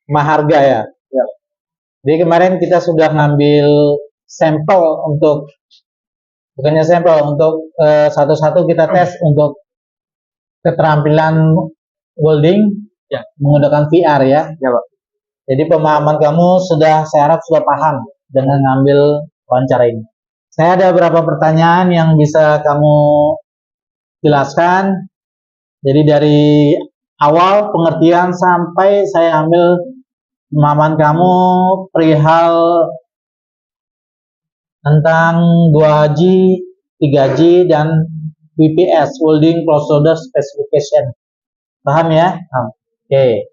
Maharga ya. Ya. Jadi kemarin kita sudah ngambil sampel untuk, bukannya sampel, untuk satu-satu kita tes untuk keterampilan welding Ya. menggunakan VR ya. Ya, Pak. Jadi pemahaman kamu saya harap sudah paham dengan ngambil wawancara ini. Saya ada beberapa pertanyaan yang bisa kamu jelaskan. Jadi dari awal pengertian sampai saya ambil pemahaman kamu perihal tentang 2G, 3G, dan WPS, Welding Procedure Specification. Paham ya? Oke.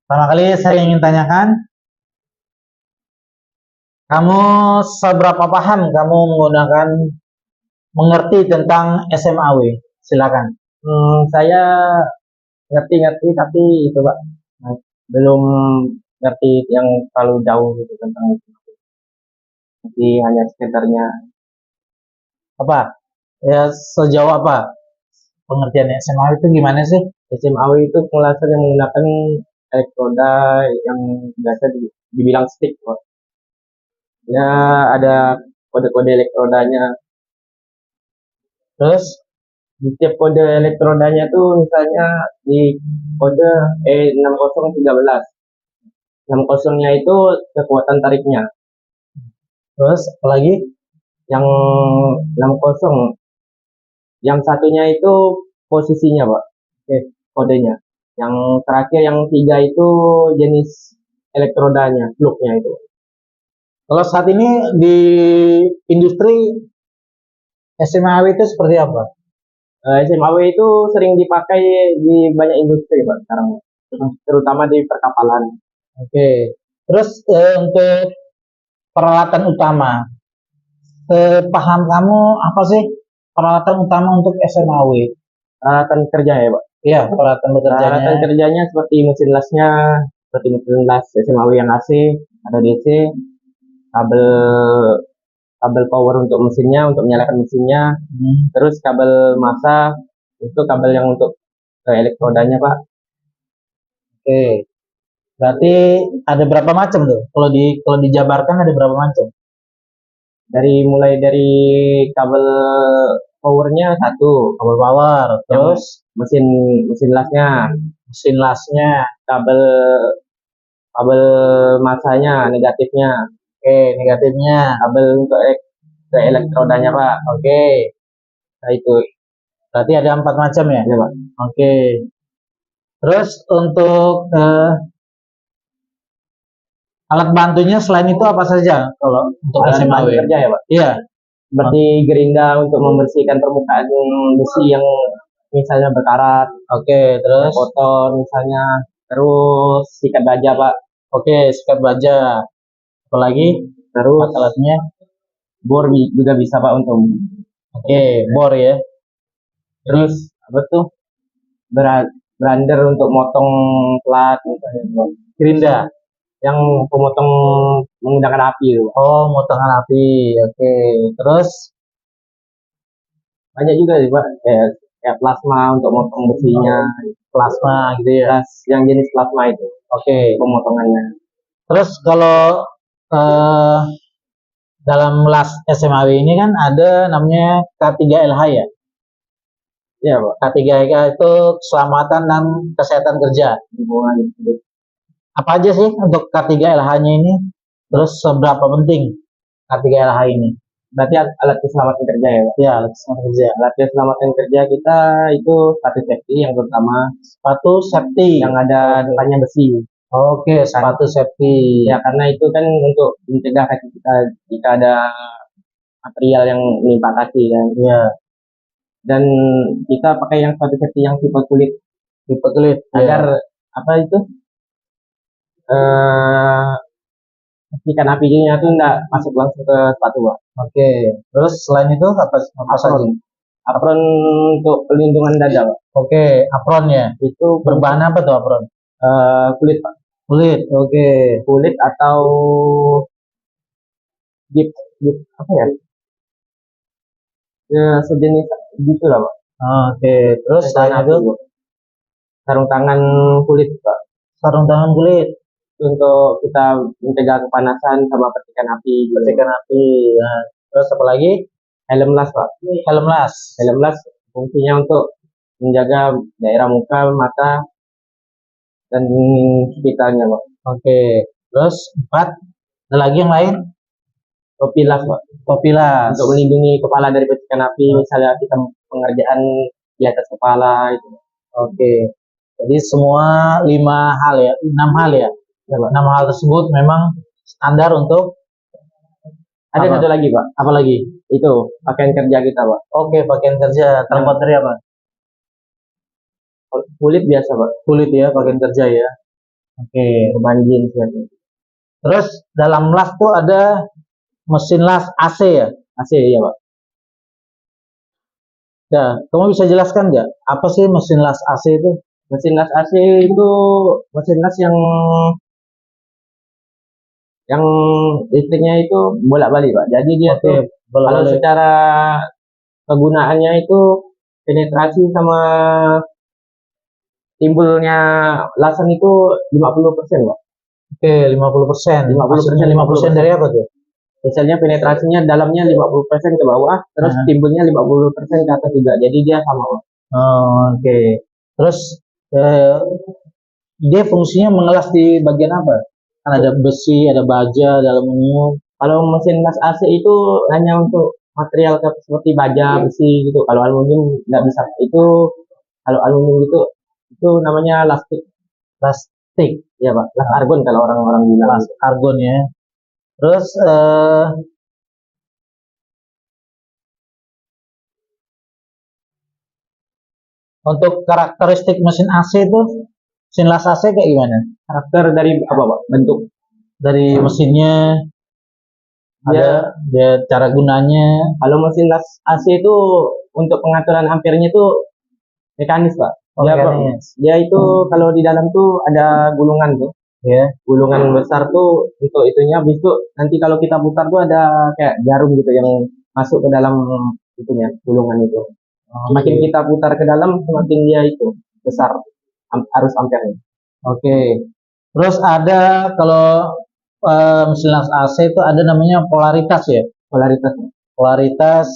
Pertama kali saya ingin tanyakan, kamu seberapa paham kamu mengerti tentang SMAW? Silakan. Saya ngerti tapi itu Pak, belum ngerti yang terlalu jauh gitu tentang itu. Jadi hanya sekitarnya. Apa? Ya, sejauh apa pengertian SMAW itu gimana sih? SMAW itu pengelasan yang menggunakan elektroda yang biasa dibilang stick Pak. Ya ada kode-kode elektrodanya. Terus Di tiap kode elektrodanya tuh misalnya di kode E6013. 60-nya itu kekuatan tariknya. terus apalagi? Yang 60, yang satunya itu posisinya, Pak. Oke, kodenya. Yang terakhir yang 3 itu jenis elektrodanya, plugnya itu. Kalau saat ini di industri SMAW itu seperti apa? SMAW itu sering dipakai di banyak industri, Pak, sekarang. Terutama di perkapalan. Oke. Terus untuk peralatan utama, paham kamu apa sih peralatan utama untuk SMAW? Peralatan kerja ya, Pak. Iya, peralatan bekerjanya. Peralatan kerjanya seperti mesin lasnya, seperti mesin las SMAW yang AC, ada DC, kabel kabel power untuk mesinnya, untuk menyalakan mesinnya, terus kabel massa, itu kabel yang untuk elektrodanya, Pak. Oke. Berarti ada berapa macam tuh? Kalau dijabarkan ada berapa macam? Mulai dari kabel powernya satu, Kabel power, terus mesin mesin lasnya, mesin lasnya. kabel kabel massanya, negatifnya, Oke, negatifnya. kabel untuk ke elektrodanya, Pak. Oke. Nah itu Berarti ada 4 macam ya? ya, Pak. Oke. Terus untuk alat bantunya selain itu apa saja kalau untuk Alat SMAW? bantu kerja ya, Pak. Iya. Seperti gerinda untuk membersihkan permukaan besi yang misalnya berkarat, Oke, terus kotor misalnya, terus sikat baja, Pak. oke, sikat baja. Apalagi Terus alatnya? bor juga bisa, Pak, untuk. Oke, bor ya. Terus apa tuh? Brander untuk motong plat misalnya. Gerinda. Yang pemotong menggunakan api itu, Pak. Oh, motongan api. Oke. Terus Banyak juga sih, Pak. Kayak plasma untuk motong besinya. plasma gitu ya. Yang jenis plasma itu Oke. pemotongannya. Terus kalau dalam las SMAW ini kan ada namanya K3LH ya. Iya, Pak. K3LH itu keselamatan dan kesehatan kerja. Hubungan hidup. Apa aja sih untuk K3LH-nya ini? Terus seberapa penting K3LH ini? Berarti alat keselamatan kerja ya, Pak. Ya, alat keselamatan kerja. Alat keselamatan kerja kita itu sepatu safety yang terutama, Sepatu safety yang ada depannya besi. Oke, sepatu safety. Ya, karena itu kan untuk mencegah kaki kita jika ada material yang menimpa kaki kan. Iya, Dan kita pakai yang sepatu safety yang tipe kulit tipe kulit. agar apa itu ikan apinya itu enggak masuk langsung ke sepatu, Pak. Oke. Terus selain itu apa saja? Apron. Apron untuk pelindungan dada, Pak. Oke, apron ya. Itu Berbahan apa tuh apron? kulit, Pak. Kulit. Oke. Kulit atau gips apa ya? Ya sejenis gitu lah, Pak. Oke. Terus selain itu sarung tangan kulit, Pak. Sarung tangan kulit. Untuk kita mencegah kepanasan sama percikan api gitu. Percikan api. Nah, terus apa lagi? Helm las, Pak. Helm las. Helm las fungsinya untuk menjaga daerah muka, mata, dan sekitarnya, Pak. Oke. Terus 4, ada lagi yang lain? Topi las, Pak. Topi las. Untuk melindungi kepala dari percikan api, misalnya kita pengerjaan di atas kepala itu. Oke. Jadi semua 5 hal ya, 6 hal ya. 6 hal tersebut memang standar untuk Ada apa? satu lagi, Pak. Apa lagi? Itu pakaian kerja kita, Pak. Oke, pakaian kerja terbuat dari apa? Kulit biasa, Pak. Kulit ya, pakaian kerja ya. Oke. Bahan jeans kan. Terus dalam las tuh ada mesin las AC ya? AC ya, Pak. Ya, kamu bisa jelaskan nggak apa sih mesin las AC itu? Mesin las AC itu mesin las yang listriknya itu bolak-balik, Pak. Jadi dia Oke, tuh kalau bolak-balik. secara kegunaannya itu penetrasi sama timbulnya lasen itu 50%, Pak. Oke, 50%. 50%, 50% dari apa tuh? Misalnya penetrasinya dalamnya 50% ke bawah, terus timbulnya 50% ke atas juga. Jadi dia sama, Pak. Oh, oke. Terus dia fungsinya mengelas di bagian apa? Kan ada besi, ada baja, ada aluminium. Kalau mesin las AC itu hanya untuk material seperti baja, besi gitu. Kalau aluminium nggak bisa. Itu kalau aluminium itu namanya lastik. Plastik. Ya, Pak. Las argon kalau orang-orang bilang. Las argon ya. Terus untuk karakteristik mesin AC itu, mesin las AC kayak gimana? Karakter dari apa, Pak? Bentuk. Dari mesinnya, ada cara gunanya. Kalau mesin las AC itu untuk pengaturan ampere-nya itu mekanis, Pak. Dia itu kalau di dalam tuh ada gulungan tuh. Ya. Gulungan besar tuh untuk itunya, habis itu nanti kalau kita putar tuh ada kayak jarum gitu yang masuk ke dalam itunya, gulungan itu. Semakin kita putar ke dalam, semakin dia itu besar arus ampernya. Oke. Terus ada kalau mesin las AC itu ada namanya polaritas ya. Polaritas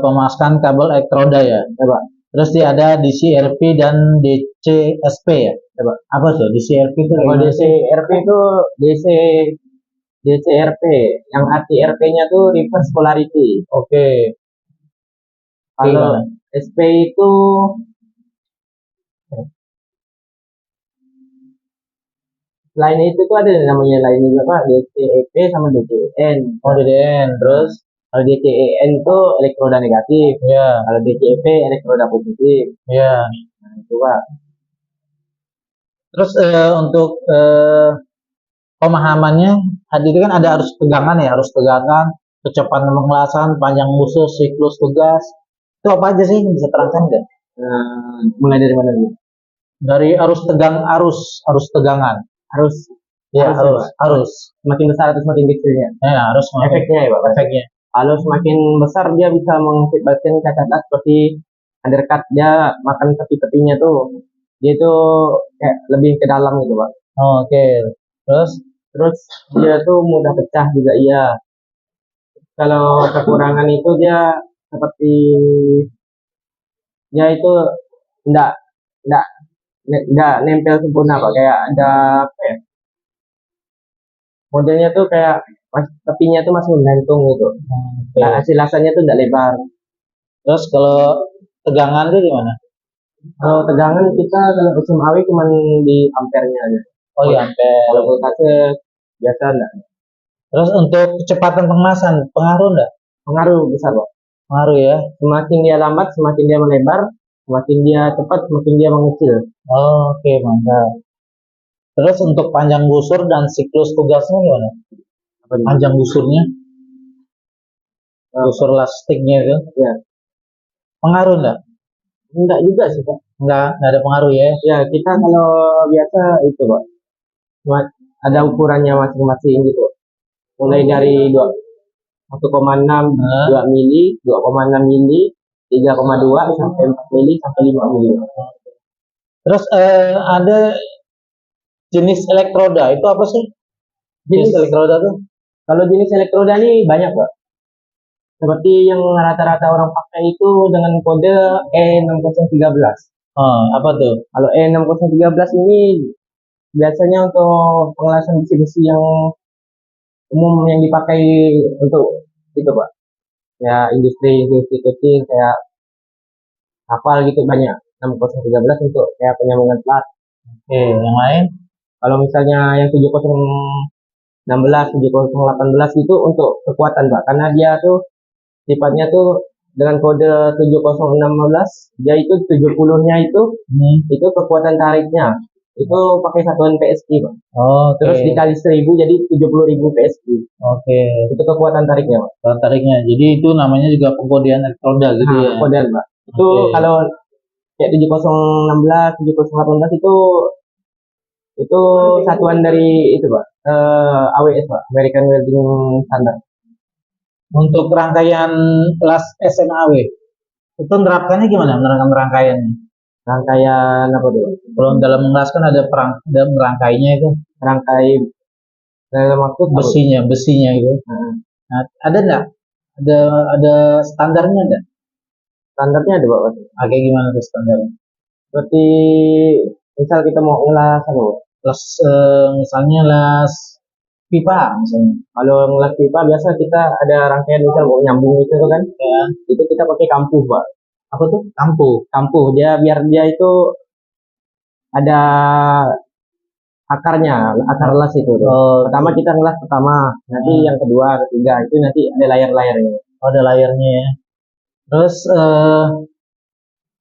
pemasukan kabel elektroda ya. Coba. Terus dia ada DC-RP dan DC-SP ya. Coba. Apa tuh DC-RP itu? Kalau DC-RP itu DC-RP, yang arti RP-nya tuh reverse polarity. Oke. Kalau SP itu lainnya itu tuh ada namanya lainnya juga, Pak. DCEP sama DCEN. Oh, DCEN. Terus kalau DCEN itu elektroda negatif. Ya. Kalau DCEP elektroda positif. Ya. Nah, itu, Pak. Terus untuk pemahamannya, tadi itu kan ada arus tegangan ya, arus tegangan, kecepatan pengelasan, panjang musuh, siklus tugas. Itu apa aja sih yang bisa terangkan nggak? Mulai dari mana dulu? Dari arus tegangan. Arus. Semakin besar atau semakin kecilnya? Ya, harus. Efeknya ya, Pak. Efeknya. Kalau semakin besar dia bisa mengakibatkan cacat seperti undercut, dia makan tepi-tepinya tuh. Dia tuh kayak lebih ke dalam gitu, Pak. Oh, oke. Terus dia tuh mudah pecah juga, iya. Kalau kekurangan itu dia seperti dia itu enggak nempel sempurna, Pak. Kayak ada apa ya? Modelnya tuh kayak tepinya tuh masih menggantung gitu. Nah, hasil lasannya tuh enggak lebar. Terus kalau tegangan itu gimana? Kalau tegangan kita kalau SMAW cuma di ampernya aja. Oh iya, ampere. Kalau voltase biasa enggak. Terus untuk kecepatan pengemasan pengaruh enggak? Pengaruh besar, Pak. Pengaruh ya. Semakin dia lambat, semakin dia melebar. Semakin dia cepat, semakin dia mengecil. Oh, oke, mantap. Terus untuk panjang busur dan siklus tugasnya gimana? Panjang busurnya? Busur lastiknya itu? Ya. Pengaruh enggak? Enggak juga sih, Pak. Enggak ada pengaruh ya? Ya, kita kalau biasa itu, Pak. Ada ukurannya masing-masing gitu. Mulai dari 1,6, 2 mili, 2,6 mili, 3,2 sampai 4 mili sampai 5 mili. Terus ada jenis elektroda itu apa sih? Jenis Jenis elektroda tuh? Kalau jenis elektroda ini banyak, Pak. Seperti yang rata-rata orang pakai itu dengan kode E6013. Oh, apa tuh? Kalau E6013 ini biasanya untuk pengelasan besi-besi yang umum yang dipakai untuk itu, Pak. Ya industri kecil kayak kapal gitu banyak. 6013 untuk kayak penyambungan plat. Oke, yang lain? Kalau misalnya yang 7016, 7018 itu untuk kekuatan, Pak. Karena dia tuh sifatnya tuh dengan kode 7016 dia itu 70-nya itu kekuatan tariknya itu pakai satuan PSI, Pak. Oke. Terus dikali 1000 jadi 70.000 PSI. Oke. Itu kekuatan tariknya, Pak. Kekuatan tariknya. Jadi itu namanya juga pengkodean elektroda gitu ya. Kekuatan, Pak. Itu Oke. kalau kayak 7016, 7018 itu satuan dari itu, Pak. AWS, Pak. American Welding Standard. Untuk rangkaian las SMAW itu nerapkannya gimana? Menerapkan rangkaiannya? Rangkaian apa tuh, Pak? Kalau dalam mengelas kan ada ada merangkainya itu, Rangkai dalam waktu besinya itu. Nah, ada nggak? Ada standarnya nggak? standarnya ada, Pak. Kayak gimana tuh standarnya? Seperti misal kita mau ngelas apa, Pak? Las misalnya las pipa misalnya. Kalau ngelas pipa biasa kita ada rangkaian misal mau nyambung itu kan, Ya. itu kita pakai kampuh, Pak. Apa tuh? Kampu. Kampuh dia biar dia itu ada akarnya, akar las itu tuh. Oh, Pertama kita ngelas pertama, nanti yang kedua, ketiga itu nanti ada layar-layarnya. ada layarnya ya. Terus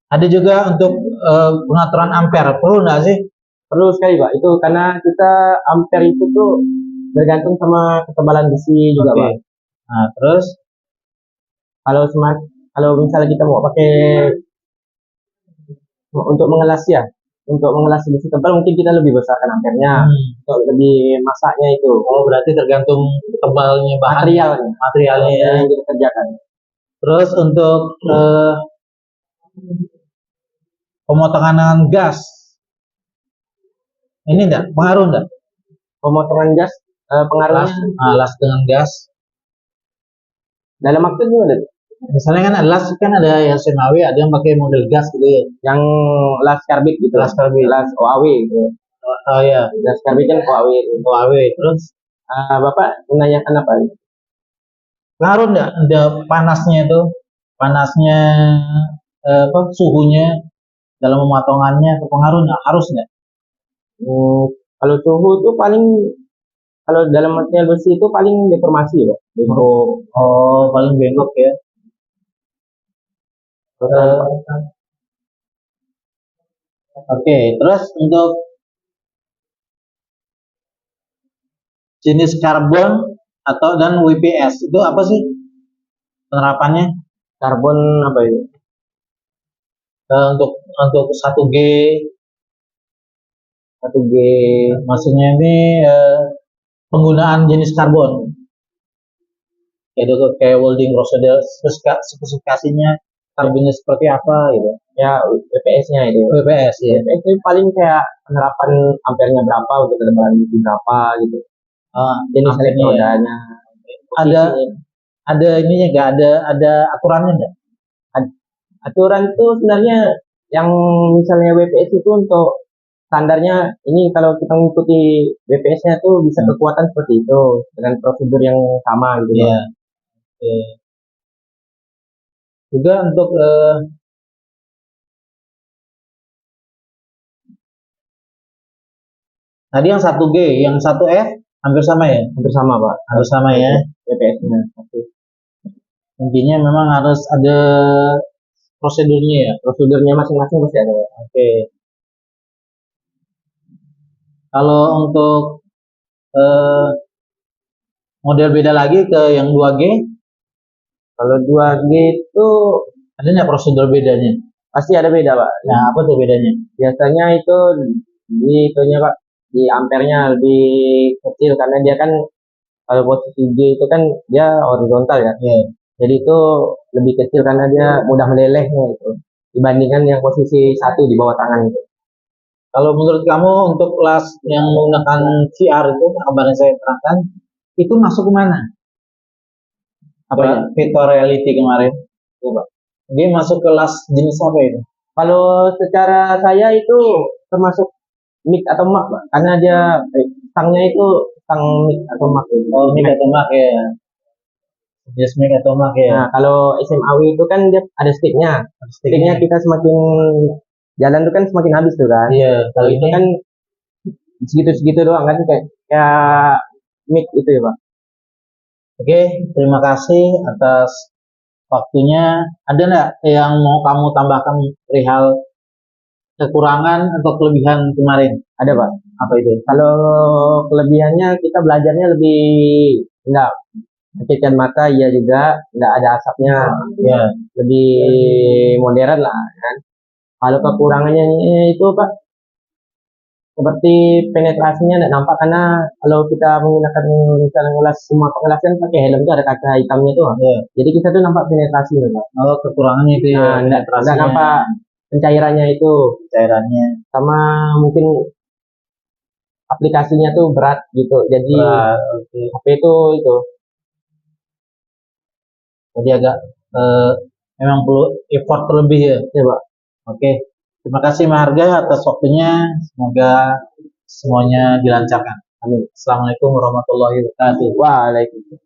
ada juga untuk pengaturan ampere. Perlu nggak sih? Perlu sekali, Pak. Itu karena kita ampere itu tuh bergantung sama ketebalan besi juga, Oke. Pak. Nah, terus Kalau misalnya kita mau pakai untuk mengelas ya, untuk mengelas besi tebal mungkin kita lebih besarkan ampernya, untuk lebih masaknya itu. oh berarti tergantung tebalnya bahan materialnya ya. yang kita kerjakan. Terus untuk pemotongan dengan gas, ini enggak pengaruh enggak? Pemotongan gas pengaruhnya Las dengan gas. dalam waktu gimana tuh? Misalnya kan ada yang semawi, ada yang pakai model gas gitu ya. Yang las karbit gitu, Las karbit. las OAW gitu. Oh ya, Las karbit kan OAW itu. Terus Bapak menanyakan apa? pengaruh enggak? Ada panasnya itu, panasnya suhunya dalam pematongannya kepengaruh enggak? Harus enggak? Kalau suhu itu paling kalau dalam material besi itu paling deformasi, Pak. Bengkok. Oh, paling bengkok ya. Oke, terus untuk jenis karbon dan WPS itu apa sih penerapannya? Karbon apa itu? Untuk 1G 1G maksudnya ini penggunaan jenis karbon kayak welding procedure, spesifikasinya karbonnya seperti apa gitu ya, WPS-nya itu. WPS ya. WPS itu paling kayak penerapan ampernya berapa untuk ketebalan besi berapa gitu. Jenis elektrodanya. Ada ininya nggak? Ada aturannya nggak? Aturan itu sebenarnya yang misalnya WPS itu untuk standarnya ini kalau kita mengikuti WPS-nya tuh bisa kekuatan seperti itu dengan prosedur yang sama gitu. Ya. Juga untuk tadi yang 1G, yang 1F hampir sama ya? Hampir sama, Pak. Hampir sama ya. WPS-nya. Intinya memang harus ada prosedurnya ya. Prosedurnya masing-masing pasti ada. Oke. Kalau untuk model beda lagi ke yang 2G, kalau 2G itu ada nggak prosedur bedanya? pasti ada beda, Pak. Nah, apa tuh bedanya? Biasanya itu di itunya, Pak, di ampernya lebih kecil karena dia kan kalau posisi G itu kan dia horizontal ya. Yeah. Jadi itu lebih kecil karena dia mudah melelehnya itu dibandingkan yang posisi 1 di bawah tangan itu. Kalau menurut kamu untuk kelas yang menggunakan VR itu, yang kemarin saya terangkan, itu masuk ke mana? Apanya? Virtual reality kemarin. Coba. Dia masuk kelas jenis apa itu? Kalau secara saya itu termasuk mic atau Mac, Pak. Karena dia stangnya itu stang mic atau Mac. Oh, mic atau Mac ya. Jenis mic atau Mac ya. Nah, kalau SMAW itu kan dia ada sticknya. Sticknya kita semakin jalan tuh kan semakin habis tuh kan. Iya, Kalau itu kan segitu-segitu doang kan kayak mic itu ya, Pak. Oke, terima kasih atas waktunya. Ada nggak yang mau kamu tambahkan perihal kekurangan atau kelebihan kemarin? Ada, Pak. Apa itu? Kalau kelebihannya kita belajarnya lebih enggak pecahkan mata, iya juga enggak ada asapnya, Ya, lebih modern lah kan. Kalau kekurangannya itu Pak, seperti penetrasinya tidak nampak karena kalau kita menggunakan misalnya ngulas semua pengelasan pakai helm itu ada kaca hitamnya tuh. ya. Jadi kita tuh nampak penetrasinya, Pak. Oh, kekurangannya itu ya, Nah, enggak penetrasinya, nampak pencairannya itu cairannya. sama mungkin aplikasinya tuh berat gitu. Jadi Berat, oke. HP itu Jadi agak eh, memang perlu effort terlebih ya. ya, Pak. Oke, terima kasih Maharga atas waktunya. Semoga semuanya dilancarkan. Amin. Assalamualaikum warahmatullahi wabarakatuh. Waalaikumsalam.